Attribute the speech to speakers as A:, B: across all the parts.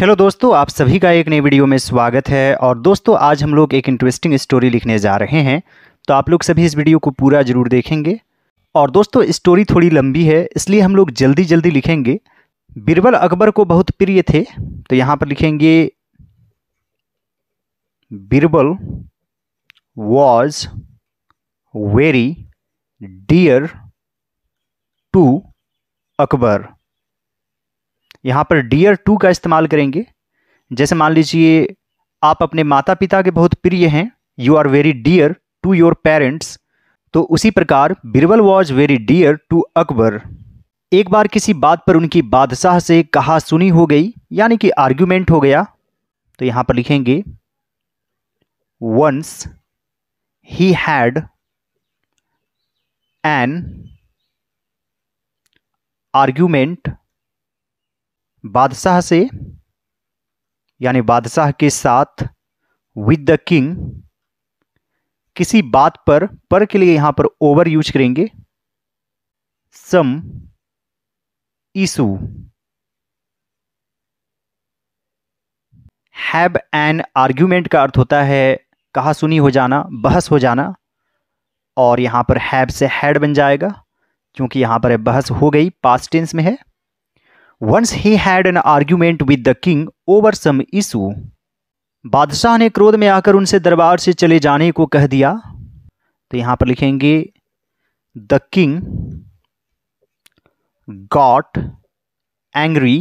A: Hello दोस्तों, आप सभी का एक नई वीडियो में स्वागत है। और दोस्तों, आज हम लोग एक इंटरेस्टिंग स्टोरी लिखने जा रहे हैं, तो आप लोग सभी इस वीडियो को पूरा ज़रूर देखेंगे। और दोस्तों, स्टोरी थोड़ी लंबी है, इसलिए हम लोग जल्दी जल्दी लिखेंगे। बीरबल अकबर को बहुत प्रिय थे, तो यहाँ पर लिखेंगे Birbal was very dear to Akbar. यहाँ पर डियर टू का इस्तेमाल करेंगे। जैसे मान लीजिए आप अपने माता पिता के बहुत प्रिय हैं, you are very dear to your parents, तो उसी प्रकार Birbal was very dear to Akbar. एक बार किसी बात पर उनकी बादशाह से कहा सुनी हो गई, यानी कि आर्ग्यूमेंट हो गया, तो यहाँ पर लिखेंगे once he had an argument, बादशाह से यानी बादशाह के साथ, विद द किंग, किसी बात पर के लिए यहां पर ओवर यूज करेंगे, some issue, have an argument का अर्थ होता है कहा सुनी हो जाना, बहस हो जाना, और यहां पर हैव से हैड बन जाएगा क्योंकि यहां पर बहस हो गई, पास्ट टेंस में है। Once he had an argument with the king over some issue. बादशाह ने क्रोध में आकर उनसे दरबार से चले जाने को कह दिया, तो यहां पर लिखेंगे The king got angry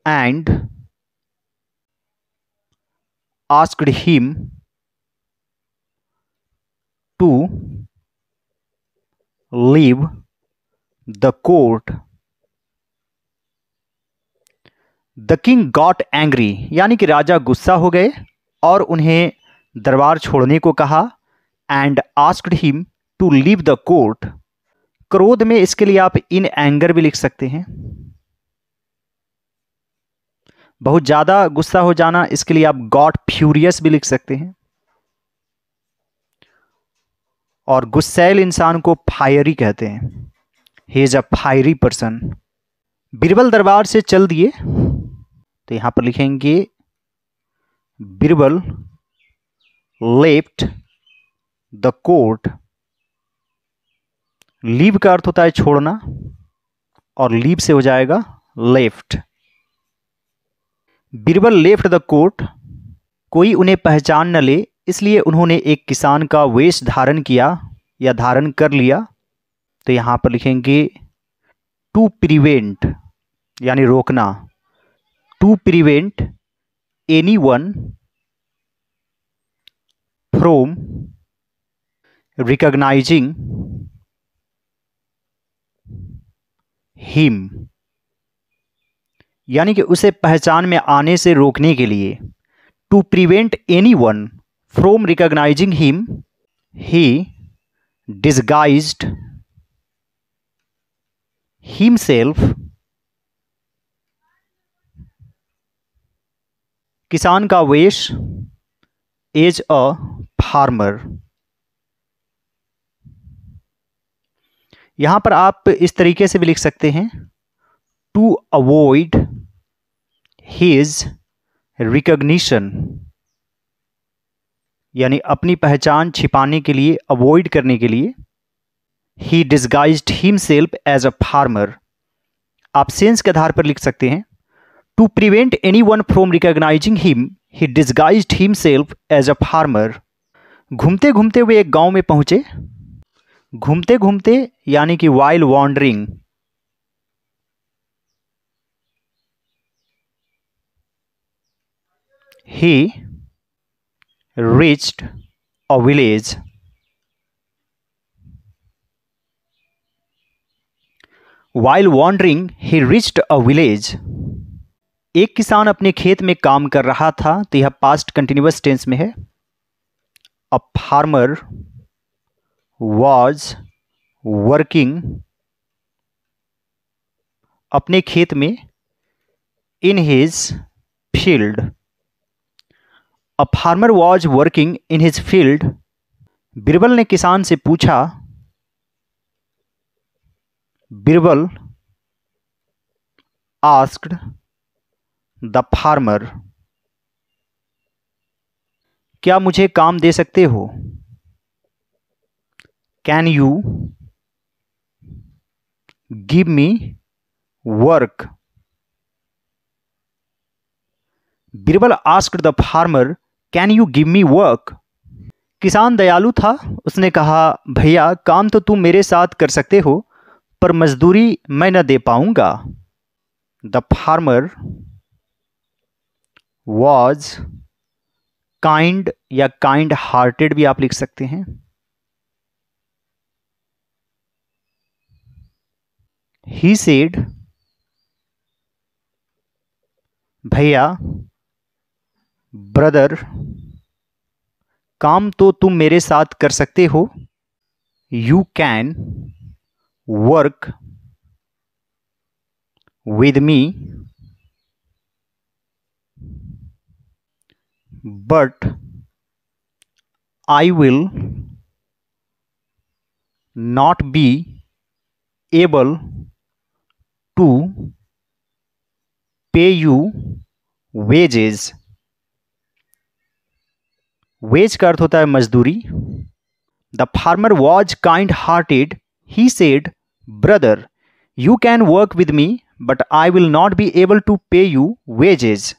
A: and asked him to leave the court. The king got angry, यानी कि राजा गुस्सा हो गए और उन्हें दरबार छोड़ने को कहा, and asked him to leave the court. क्रोध में इसके लिए आप in anger भी लिख सकते हैं। बहुत ज्यादा गुस्सा हो जाना, इसके लिए आप got furious भी लिख सकते हैं। और गुस्सैल इंसान को फायरी कहते हैं, he is a fiery person. Birbal दरबार से चल दिए, तो यहां पर लिखेंगे Birbal left the court. Leave का अर्थ होता है छोड़ना, और लीव से हो जाएगा left. Birbal left the court, कोई उन्हें पहचान न ले इसलिए उन्होंने एक किसान का वेश धारण किया या धारण कर लिया, तो यहां पर लिखेंगे टू प्रिवेंट, यानी रोकना, to prevent anyone from recognizing him, यानी कि उसे पहचान में आने से रोकने के लिए। To prevent anyone from recognizing him, he disguised himself, किसान का वेश, एज अ फार्मर। यहां पर आप इस तरीके से भी लिख सकते हैं, टू अवॉइड हिज रिकॉग्निशन, यानी अपनी पहचान छिपाने के लिए, अवॉइड करने के लिए। He disguised himself as a farmer, आप सेंस के आधार पर लिख सकते हैं, to prevent anyone from recognizing him he disguised himself as a farmer. घूमते घूमते वे एक गांव में पहुंचे, घूमते घूमते यानी कि while wandering. He reached a village. While wandering, he reached a village. एक किसान अपने खेत में काम कर रहा था, तो यह पास्ट कंटिन्यूअस टेंस में है। A farmer was working, अपने खेत में, in his field. A farmer was working in his field. Birbal ने किसान से पूछा, बीरबल आस्क्ड द फार्मर, क्या मुझे काम दे सकते हो? Can you give me work? Birbal asked the farmer, can you give me work? किसान दयालु था, उसने कहा, भैया काम तो तुम मेरे साथ कर सकते हो, पर मजदूरी मैं न दे पाऊंगा। द फार्मर वॉज काइंड या काइंड हार्टेड भी आप लिख सकते हैं। ही सेड, भैया, ब्रदर, काम तो तुम मेरे साथ कर सकते हो। You can work with me, but I will not be able to pay you wages. Wage का अर्थ होता है मजदूरी। The farmer was kind hearted, he said, brother, you can work with me, but I will not be able to pay you wages.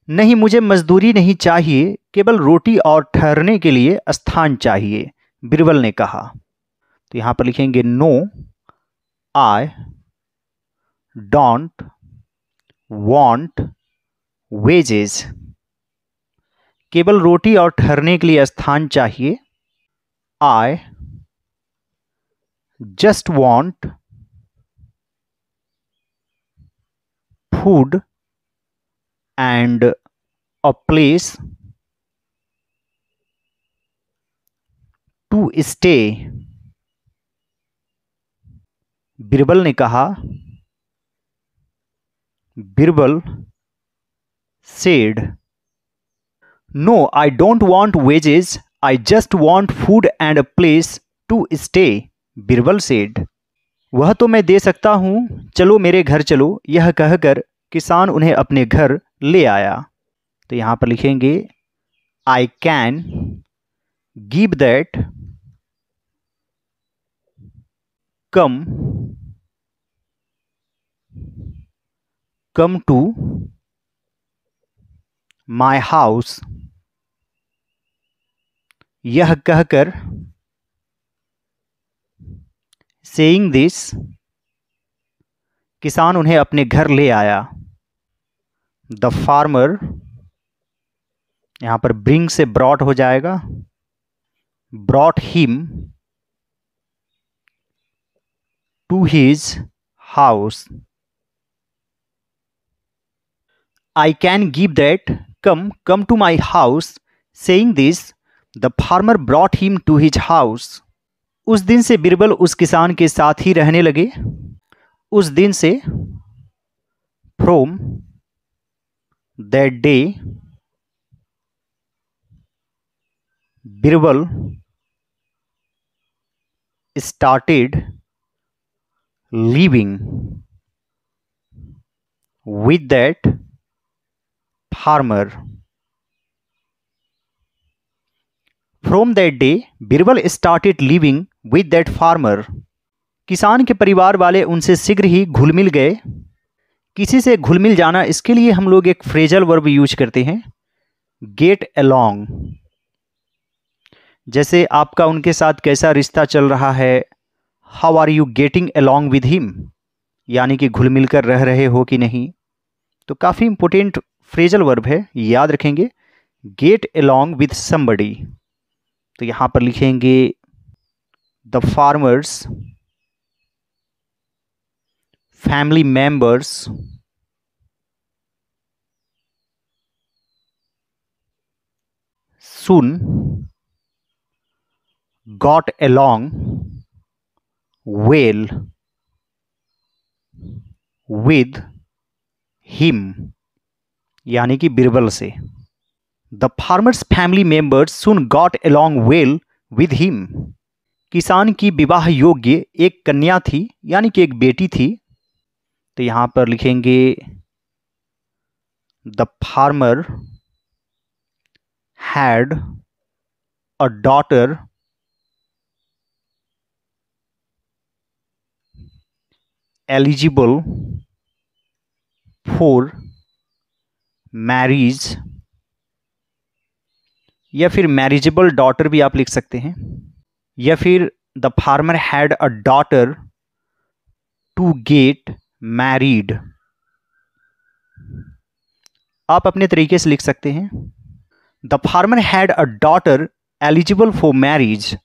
A: नहीं, मुझे मजदूरी नहीं चाहिए, केवल रोटी और ठहरने के लिए स्थान चाहिए, बीरबल ने कहा। तो यहां पर लिखेंगे no I don't want wages. केवल रोटी और ठहरने के लिए स्थान चाहिए। I just want food and a place to stay. Birbal ने कहा, Birbal said, no I don't want wages, I just want food and a place to stay. Birbal said, वह तो मैं दे सकता हूं, चलो मेरे घर चलो, यह कहकर किसान उन्हें अपने घर ले आया। तो यहां पर लिखेंगे I can give that come to my house. यह कहकर, सेइंग दिस, किसान उन्हें अपने घर ले आया। द फार्मर, यहां पर ब्रिंग से ब्रॉट हो जाएगा, brought him to his house. I can give that, come to my house. Saying this, the farmer brought him to his house. उस दिन से बीरबल उस किसान के साथ ही रहने लगे। उस दिन से, from that day, Birbal started living with that farmer. From that day, Birbal started living with that farmer. किसान के परिवार वाले उनसे शीघ्र ही घुल मिल गए। किसी से घुल मिल जाना, इसके लिए हम लोग एक फ्रेजल वर्ब यूज करते हैं, गेट अलोंग। जैसे आपका उनके साथ कैसा रिश्ता चल रहा है, how are you getting along with him, यानी कि घुल मिल कर रह रहे हो कि नहीं। तो काफ़ी इंपॉर्टेंट फ्रेजल वर्ब है, याद रखेंगे, गेट अलोंग विद समबडी। तो यहां पर लिखेंगे the farmers family members soon got along well with him, यानी कि बीरबल से। The farmers family members soon got along well with him. किसान की विवाह योग्य एक कन्या थी, यानी कि एक बेटी थी। तो यहां पर लिखेंगे the farmer had a daughter eligible for marriage, या फिर मैरिजेबल डॉटर भी आप लिख सकते हैं, या फिर the farmer had a daughter to get married, आप अपने तरीके से लिख सकते हैं। The farmer had a daughter eligible for marriage,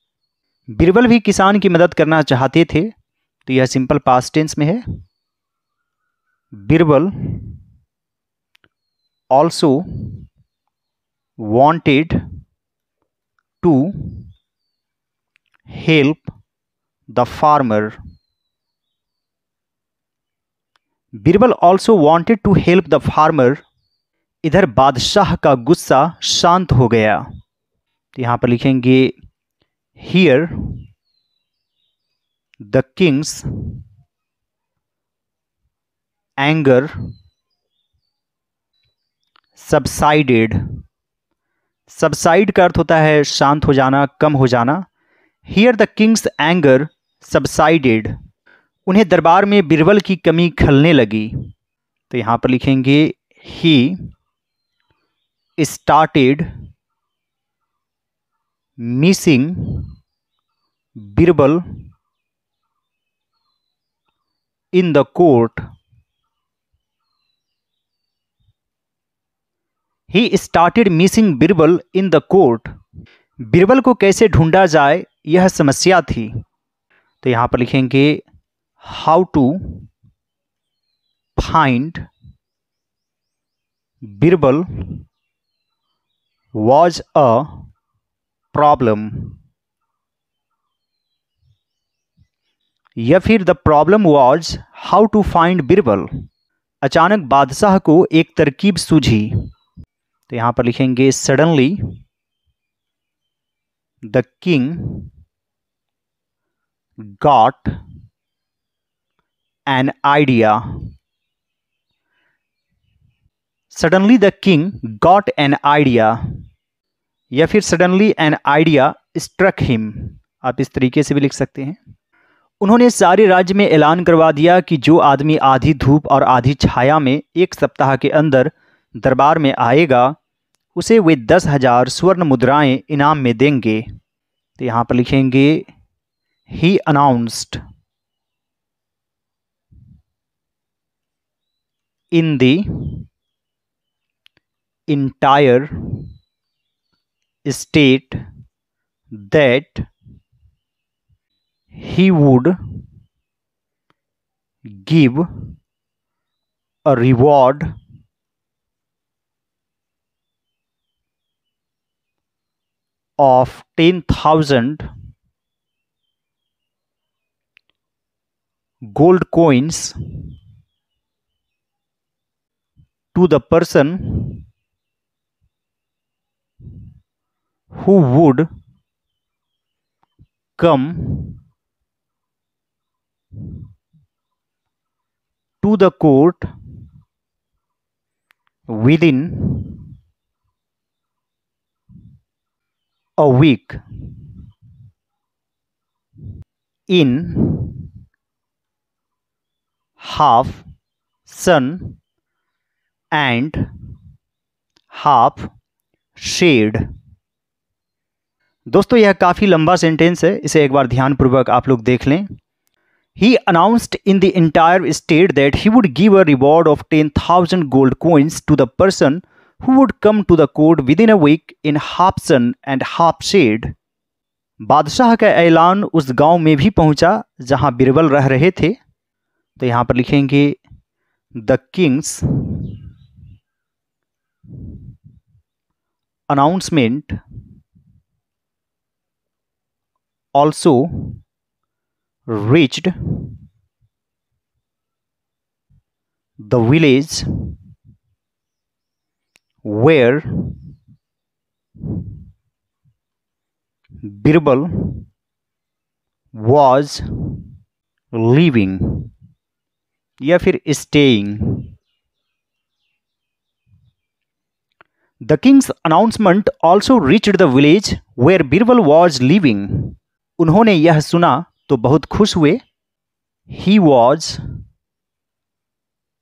A: Birbal भी किसान की मदद करना चाहते थे, तो यह सिंपल पास्ट टेंस में है। Birbal also wanted to help the farmer, Birbal also wanted to help the farmer, इधर बादशाह का गुस्सा शांत हो गया, तो यहां पर लिखेंगे here the Kings anger subsided, subside का अर्थ होता है शांत हो जाना, कम हो जाना। Here the Kings anger subsided, उन्हें दरबार में बीरबल की कमी खलने लगी, तो यहां पर लिखेंगे he started missing Birbal in the court, he started missing Birbal in the court, Birbal को कैसे ढूंढा जाए यह समस्या थी, तो यहां पर लिखेंगे how to find Birbal was a problem, या फिर the problem was how to find Birbal, अचानक बादशाह को एक तरकीब सूझी, तो यहां पर लिखेंगे suddenly the king got an idea, suddenly the king got an idea, या फिर suddenly an idea struck him, आप इस तरीके से भी लिख सकते हैं। उन्होंने सारे राज्य में ऐलान करवा दिया कि जो आदमी आधी धूप और आधी छाया में एक सप्ताह के अंदर दरबार में आएगा उसे वे 10,000 स्वर्ण मुद्राएं इनाम में देंगे, तो यहां पर लिखेंगे he announced in the entire state that he would give a reward of 10,000 gold coins to the person who would come to the court within a week in half sun and half shade। दोस्तों यह काफ़ी लंबा sentence है, इसे एक बार ध्यानपूर्वक आप लोग देख लें। He announced in the entire state that he would give a reward of 10,000 gold coins to the person who would come to the court within a week in half sun and half shade। बादशाह का ऐलान उस गांव में भी पहुंचा जहां बीरबल रह रहे थे, तो यहां पर लिखेंगे the king's announcement also reached the village where Birbal was living। या फिर staying. The king's announcement also reached the village where Birbal was living. उन्होंने यह सुना तो बहुत खुश हुए। He was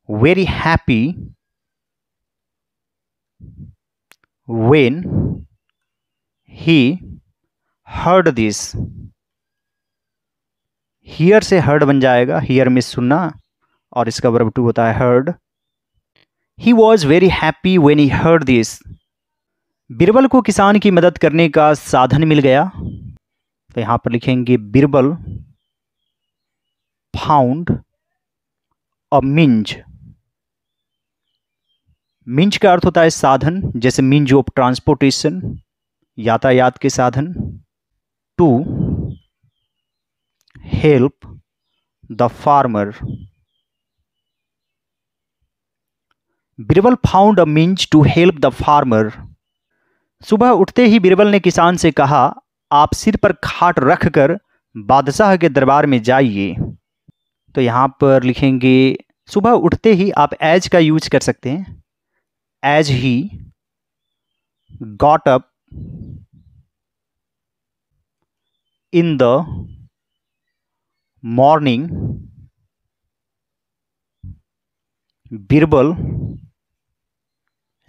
A: very happy when he heard this। Here से हर्ड बन जाएगा, हियर में सुनना, और इसका वर्ब टू होता है heard. He was very happy when he heard this। Birbal को किसान की मदद करने का साधन मिल गया। तो यहां पर लिखेंगे बीरबल फाउंड अ मींज। मींज का अर्थ होता है साधन, जैसे मींज ऑफ ट्रांसपोर्टेशन, यातायात के साधन। To help the farmer. Birbal found a means to help the farmer. सुबह उठते ही बीरबल ने किसान से कहा, आप सिर पर खाट रखकर बादशाह के दरबार में जाइए। तो यहां पर लिखेंगे सुबह उठते ही, आप एज का यूज कर सकते हैं। As he got up in the morning Birbal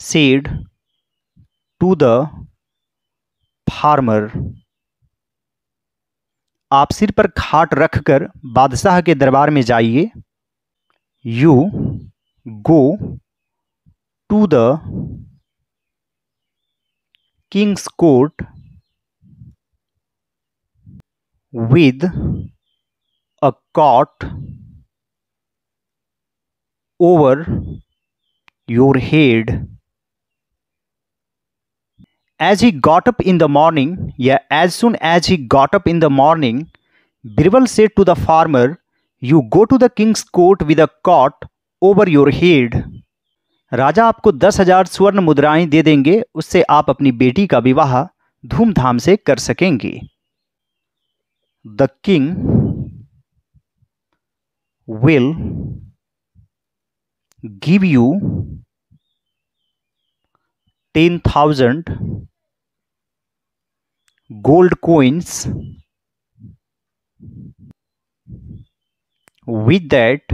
A: said to the farmer. आप सिर पर खाट रखकर बादशाह के दरबार में जाइए। You go to the king's court with a cot over your head. As he got up in the morning, as soon as he got up in the morning, Birbal said to the farmer, "You go to the king's court with a cot over your head." राजा आपको 10,000 स्वर्ण मुद्राएं दे देंगे, उससे आप अपनी बेटी का विवाह धूमधाम से कर सकेंगे। The king will give you 10,000 gold coins. With that,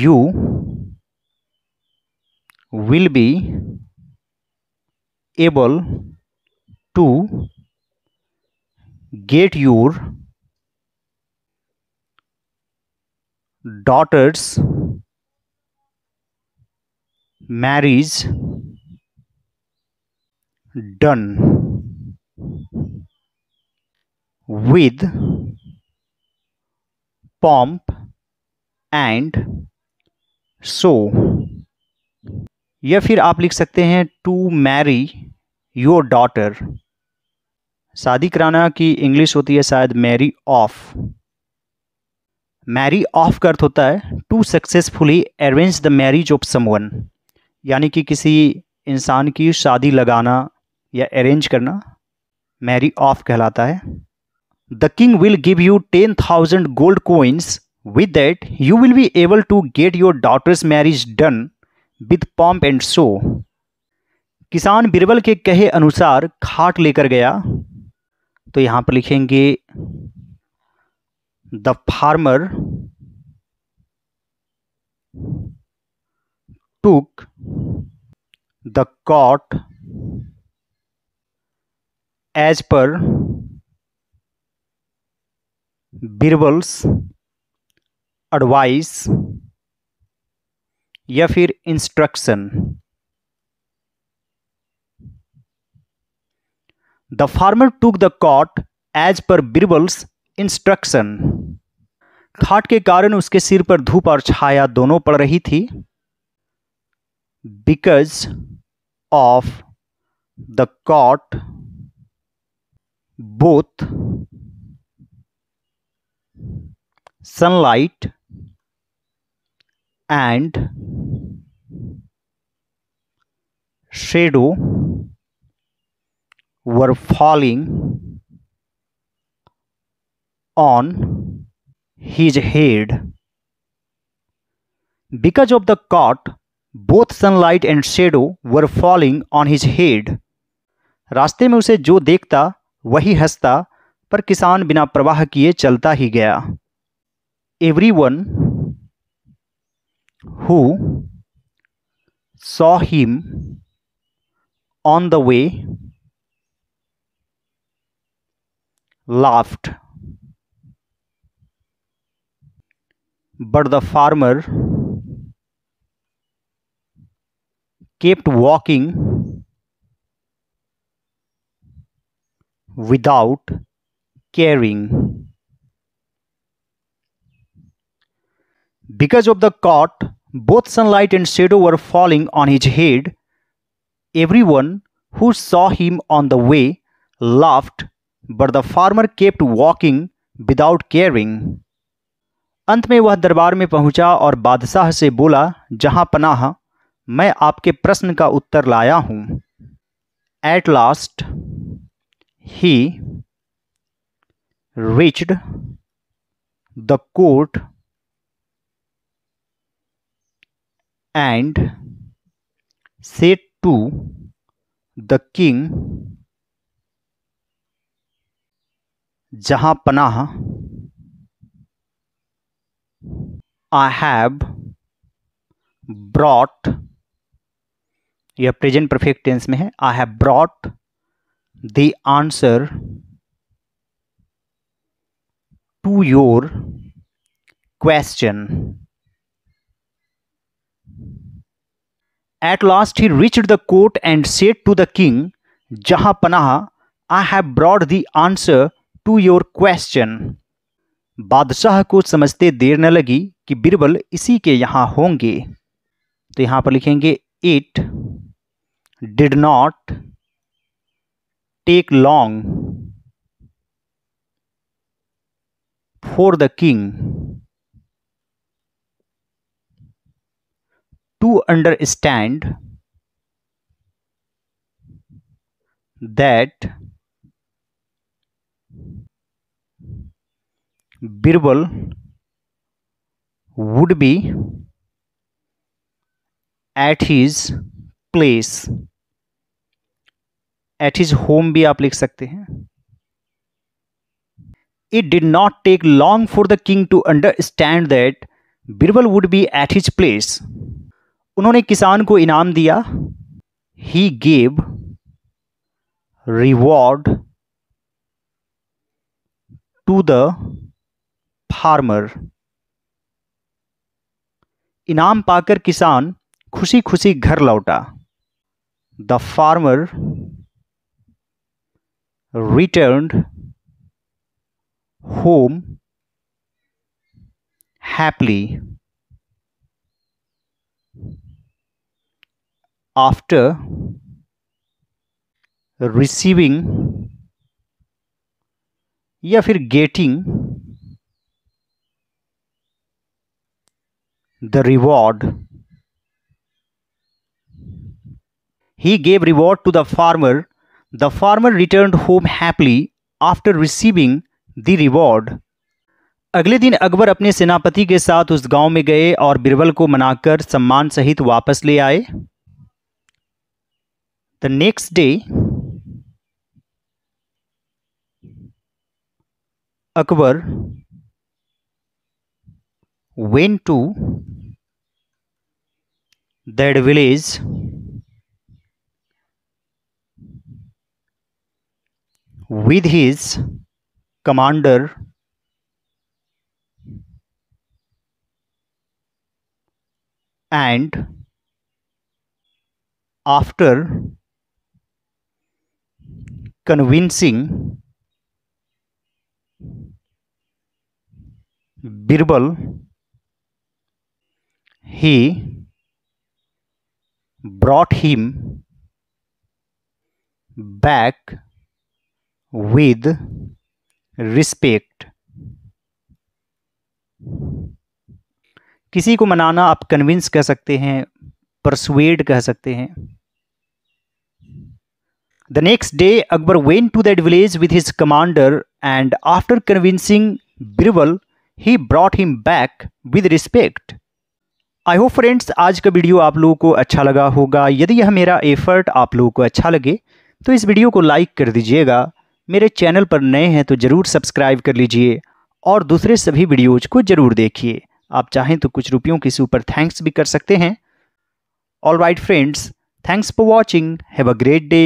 A: you will be able to get your daughter's marriage done with pomp and show। या फिर आप लिख सकते हैं टू मैरी योर डॉटर। शादी कराना की इंग्लिश होती है शायद मैरी ऑफ। मैरी ऑफ का अर्थ होता है to successfully arrange the marriage of someone, यानी कि किसी इंसान की शादी लगाना या अरेंज करना मैरी ऑफ कहलाता है। The king will give you 10,000 gold coins. With that you will be able to get your daughter's marriage done with pomp and show. किसान बीरबल के कहे अनुसार खाट लेकर गया। तो यहां पर लिखेंगे the farmer took the cot as per Birbal's advice या फिर instruction. The farmer took the cot as per Birbal's instruction। खाट के कारण उसके सिर पर धूप और छाया दोनों पड़ रही थी। Because of the cot both sunlight and shadow were falling on his head। Because of the cot, both sunlight and shadow were falling on his head. रास्ते में उसे जो देखता वही हंसता, पर किसान बिना प्रवाह किए चलता ही गया. Everyone who saw him on the way laughed, but the farmer kept walking without caring. Because of the cot, both sunlight and shadow were falling on his head. Everyone who saw him on the way laughed, but the farmer kept walking without caring. अंत में वह दरबार में पहुंचा और बादशाह से बोला, जहां पनाह, मैं आपके प्रश्न का उत्तर लाया हूं. At last he reached the court and said to the king, जहां पनाह, I have brought, यह प्रेजेंट परफेक्ट टेंस में है, I have brought the answer to your question. At last he reached the court and said to the king, Jahan Panah, I have brought the answer to your question. बादशाह को समझते देर न लगी कि बिरबल इसी के यहाँ होंगे. तो यहाँ पर लिखेंगे, It did not take long for the king to understand that Birbal would be at his place. At his home भी आप लिख सकते हैं. It did not take long for the king to understand that Birbal would be at his place. उन्होंने किसान को इनाम दिया. He gave reward to the farmer. इनाम पाकर किसान खुशी खुशी घर लौटा. The farmer returned home happily. After receiving या फिर getting the reward. He gave reward to the farmer. The farmer returned home happily after receiving the reward. अगले दिन अकबर अपने सेनापति के साथ उस गांव में गए और बिरबल को मनाकर सम्मान सहित वापस ले आए. The next day, Akbar went to that village with his commander and after convincing Birbal, he brought him back with respect. किसी को मनाना आप कन्विंस कह सकते हैं, परसुएड कह सकते हैं. The next day, Akbar went to that village with his commander and after convincing Birbal, he brought him back with respect. I hope friends आज का वीडियो आप लोगों को अच्छा लगा होगा। यदि यह मेरा एफर्ट आप लोगों को अच्छा लगे तो इस वीडियो को लाइक कर दीजिएगा। मेरे चैनल पर नए हैं तो ज़रूर सब्सक्राइब कर लीजिए और दूसरे सभी वीडियोज को ज़रूर देखिए। आप चाहें तो कुछ रुपयों के ऊपर थैंक्स भी कर सकते हैं। All right friends, thanks for watching, have a great day.